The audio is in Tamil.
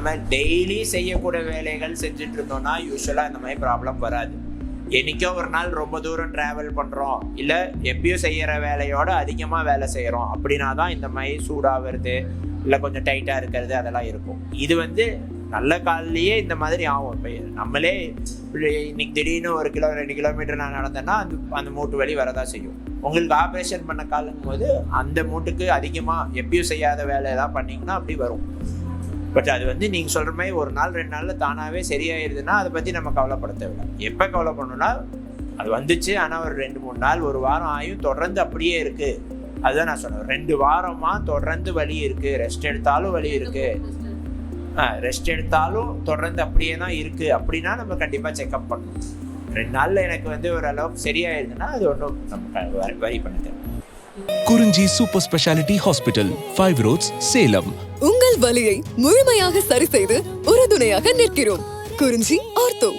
நம்ம டெய்லி செய்யக்கூடிய வேலைகள் செஞ்சுட்டு இருந்தோம்னா யூஸ்வலாக இந்த மாதிரி ப்ராப்ளம் வராது. என்றைக்கோ ஒரு நாள் ரொம்ப தூரம் ட்ராவல் பண்ணுறோம், இல்லை எப்பயும் செய்கிற வேலையோட அதிகமாக வேலை செய்கிறோம் அப்படின்னா தான் இந்த மாதிரி சூடாகிறது இல்லை கொஞ்சம் டைட்டாக இருக்கிறது அதெல்லாம் இருக்கும். இது நல்ல காலிலேயே இந்த மாதிரி ஆகும். இப்போ நம்மளே இன்னைக்கு திடீர்னு 1 கிலோ 2 கிலோமீட்டர் நான் நடந்தேன்னா அந்த மூட்டு வலி வரதான் செய்யும். உங்களுக்கு ஆப்ரேஷன் பண்ண காலம் போது அந்த மூட்டுக்கு அதிகமாக எப்பயும் செய்யாத வேலையெல்லாம் பண்ணிங்கன்னா அப்படி வரும். பட் அது நீங்கள் சொல்கிற மாதிரி 1 நாள் 2 நாளில் தானாகவே சரியாயிருதுன்னா அதை பற்றி நம்ம கவலைப்பட தேவையில்லை. எப்போ கவலை பண்ணணும்னா அது வந்துச்சு, ஆனால் ஒரு 2-3 நாள் 1 வாரம் ஆயும் தொடர்ந்து அப்படியே இருக்குது. அதுதான் நான் சொன்னேன், 2 வாரமாக தொடர்ந்து வலி இருக்குது, ரெஸ்ட் எடுத்தாலும் வலி இருக்குது, ரெஸ்ட் எடுத்தாலும் தொடர்ந்து அப்படியே தான் இருக்குது அப்படின்னா நம்ம கண்டிப்பாக செக்அப் பண்ணணும். 2 நாளில் எனக்கு ஓரளவுக்கு சரியாயிருதுன்னா அது ஒன்றும் நம்ம வரி பண்ண தேவை. Kurinji super speciality hospital, 5 roads, Salem. உங்கள் வலியை முழுமையாக சரி செய்து உறுதுணையாக நிற்கிறோம். குறிஞ்சி ஆர்த்தோ.